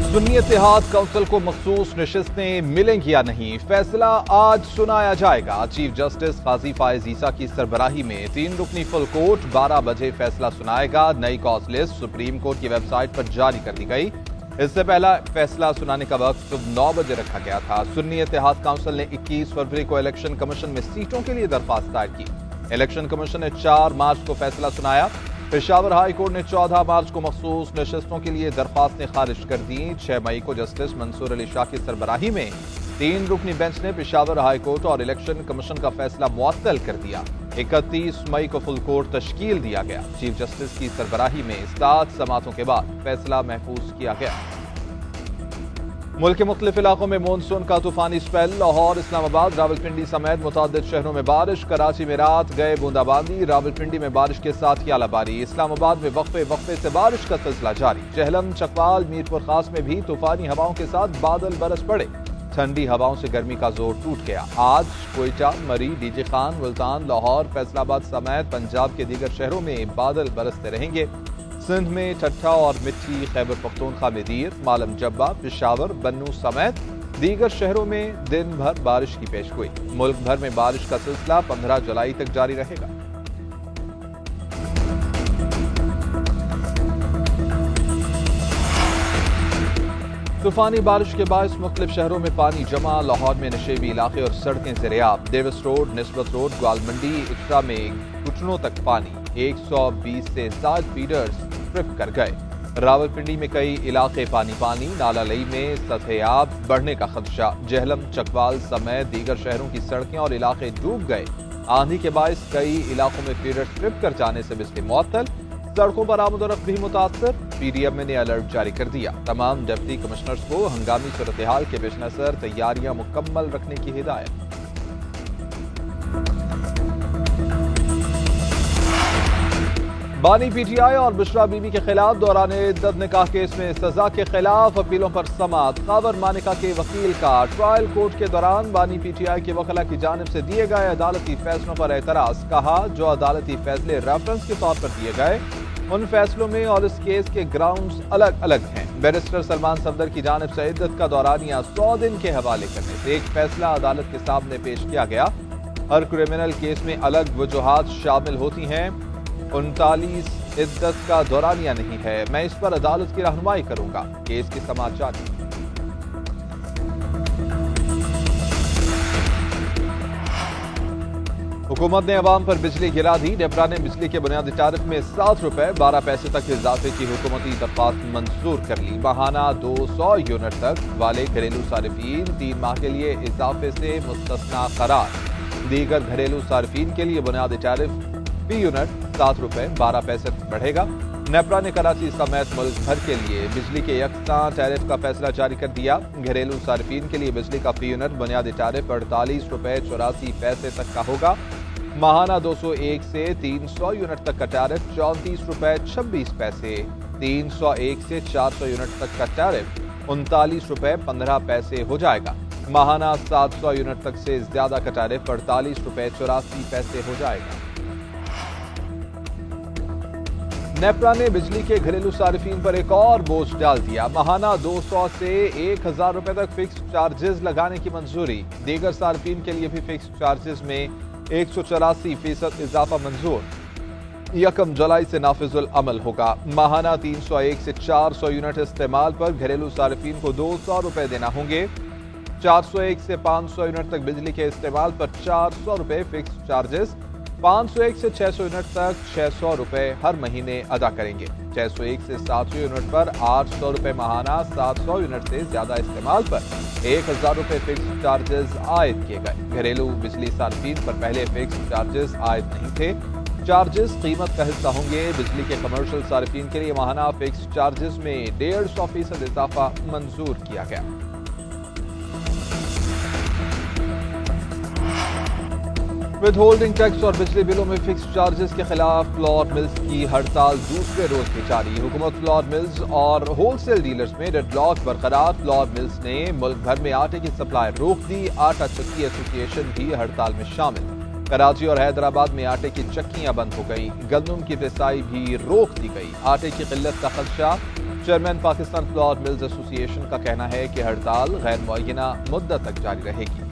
सुन्नी इत्तेहाद council को मखसूस नशिस्तें मिलेंगी या नहीं, फैसला आज सुनाया जाएगा। चीफ जस्टिस काजी फायज ईसा की सरबराही में 3 रुकनी फुल कोर्ट 12 बजे फैसला सुनाएगा। नई कॉज लिस्ट सुप्रीम कोर्ट की वेबसाइट पर जारी कर दी गई। इससे पहला फैसला सुनाने का वक्त 9 बजे रखा गया था। सुन्नी इत्तेहाद काउंसिल ने 21 फरवरी को इलेक्शन कमीशन में सीटों के लिए दरख्वास्त दायर की। इलेक्शन कमीशन ने 4 मार्च को फैसला सुनाया। पेशावर हाई कोर्ट ने 14 मार्च को मखसूस नशिस्तों के लिए दरख्वास्तें खारिज कर दी। 6 मई को जस्टिस मंसूर अली शाह की सरबराही में 3 रुकनी बेंच ने पेशावर हाई कोर्ट और इलेक्शन कमीशन का फैसला मुअत्तल कर दिया। 31 मई को फुल कोर्ट तश्कील दिया गया। चीफ जस्टिस की सरबराही में 7 समातों के बाद फैसला महफूज किया गया। मुल्क के मुख्तलिफ इलाकों में मानसून का तूफानी स्पेल। लाहौर, इस्लामाबाद, रावलपिंडी समेत मुतअद्दिद शहरों में बारिश। कराची में रात गए बूंदाबांदी। रावलपिंडी में बारिश के साथ ही आलाबारी। इस्लामाबाद में वक्फे से बारिश का सिलसिला जारी। चहलम, चकवाल, मीरपुर खास में भी तूफानी हवाओं के साथ बादल बरस पड़े। ठंडी हवाओं से गर्मी का जोर टूट गया। आज कोयटा, मरी, डीजे खान, मुल्तान, लाहौर, फैसलाबाद समेत पंजाब के दीगर शहरों में बादल बरसते रहेंगे। सिंध में ठट्ठा और मिट्टी, खैबर पख्तूनख्वा में दीर, मालम जब्बा, पेशावर, बन्नू समेत दीगर शहरों में दिन भर बारिश की पेशगोई। मुल्क भर में बारिश का सिलसिला 15 जुलाई तक जारी रहेगा। तूफानी बारिश के बायस मुख्तलिफ शहरों में पानी जमा। लाहौर में नशेबी इलाके और सड़कें ज़ेर-ए-आब। Davis road, Nisbat road, Gwalmandi, इक्रा में घुटनों तक पानी। 120 से ज्यादा फीडर्स ट्रिप कर गए। रावलपिंडी में कई इलाके पानी। नाला लई में सतह-ए-आब बढ़ने का खदशा। जहलम, चकवाल समेत दीगर शहरों की सड़कें और इलाके डूब गए। आंधी के बायस कई इलाकों में फीडर्स ट्रिप कर जाने से बिजली मुअत्तल। सड़कों पर आमद-ओ-रफ्त भी मुतासर। पीडीएम ने अलर्ट जारी कर दिया। तमाम डिप्टी कमिश्नर्स को हंगामी सूरत-ए-हाल के पेश नजर तैयारियां मुकम्मल रखने की हिदायत। बानी पीटीआई और बुशरा बीबी के खिलाफ दौरान इद्दत निकाह केस में सजा के खिलाफ अपीलों पर समाअत। खबर मानिका के वकील का ट्रायल कोर्ट के दौरान बानी पीटीआई के वकला की जानिब से दिए गए अदालती फैसलों पर एतराज। कहा, जो अदालती फैसले रेफरेंस के तौर पर दिए गए उन फैसलों में और इस केस के ग्राउंड्स अलग अलग हैं। बैरिस्टर सलमान सफदर की जानिब से इद्दत का दौरानिया 100 दिन के हवाले करने से एक फैसला अदालत के सामने पेश किया गया। हर क्रिमिनल केस में अलग वजूहात शामिल होती हैं। 39 इद्दत का दौरानिया नहीं है। मैं इस पर अदालत की रहनुमाई करूंगा। केस की समाचार। हुकूमत ने अवाम पर बिजली गिरा दी। नेपरा ने बिजली के बुनियादी टैरिफ में 7 रुपए 12 पैसे तक इजाफे की हुकूमती दरख्वास्त मंजूर कर ली। माहाना 200 यूनिट तक वाले घरेलू सारिफीन 3 माह के लिए इजाफे से मुस्तस्ना करार। दीगर घरेलू सारिफीन के लिए बुनियादी टैरिफ फी यूनिट 7 रुपए 12 पैसे बढ़ेगा। नेपरा ने कराची समेत मुल्क भर के लिए बिजली के यकसा टैरिफ का फैसला जारी कर दिया। घरेलू सारिफीन के लिए बिजली का फी यूनिट बुनियादी टैरिफ 48 रुपए 84 पैसे तक का होगा। माहाना 201 से 300 यूनिट तक का टैरिफ 34 रुपए 26 पैसे। 301 से 400 यूनिट तक का टैरिफ 39 रुपए 15 पैसे हो जाएगा। माहाना 700 यूनिट तक से ज्यादा का टैरिफ 48 रुपए 84 पैसे हो जाएगा। नेपरा ने बिजली के घरेलू सारिफीन पर एक और बोझ डाल दिया। माहाना 200 से 1000 रुपए तक फिक्स चार्जेस लगाने की मंजूरी। दीगर सारिफीन के लिए भी फिक्स चार्जेस में 184% इजाफा मंजूर। 1 जुलाई से नाफिजुल अमल होगा। माहाना 301 से 400 यूनिट इस्तेमाल पर घरेलू सारिफीन को 200 रुपए देना होंगे। 401 से 500 यूनिट तक बिजली के इस्तेमाल पर 400 रुपए फिक्स चार्जेस। 501 से 600 यूनिट तक 600 रुपए हर महीने अदा करेंगे। 601 से 700 यूनिट पर 800 रुपए माहाना। 700 यूनिट से ज्यादा इस्तेमाल पर 1000 रुपए फिक्स चार्जेस आयद किए गए। घरेलू बिजली सार्फिन पर पहले फिक्स चार्जेस आयद नहीं थे। चार्जेस कीमत का हिस्सा होंगे। बिजली के कमर्शियल सार्फिन के लिए माहाना फिक्स चार्जेस में 150% इजाफा मंजूर किया गया। विद होल्डिंग टैक्स और बिजली बिलों में फिक्स चार्जेस के खिलाफ फ्लोर मिल्स की हड़ताल दूसरे रोज भी जारी। हुकूमत फ्लोर मिल्स और होलसेल डीलर्स में डेडलॉक बरकरार। फ्लोर मिल्स ने मुल्क भर में आटे की सप्लाई रोक दी। आटा चक्की एसोसिएशन भी हड़ताल में शामिल। कराची और हैदराबाद में आटे की चक्कियां बंद हो गई। गंदम की पिसाई भी रोक दी गई। आटे की किल्लत का खदशा। چیئرمین پاکستان فلور ملز ایسوسی ایشن کا کہنا ہے کہ ہڑتال غیر معینہ مدت تک جاری رہے گی۔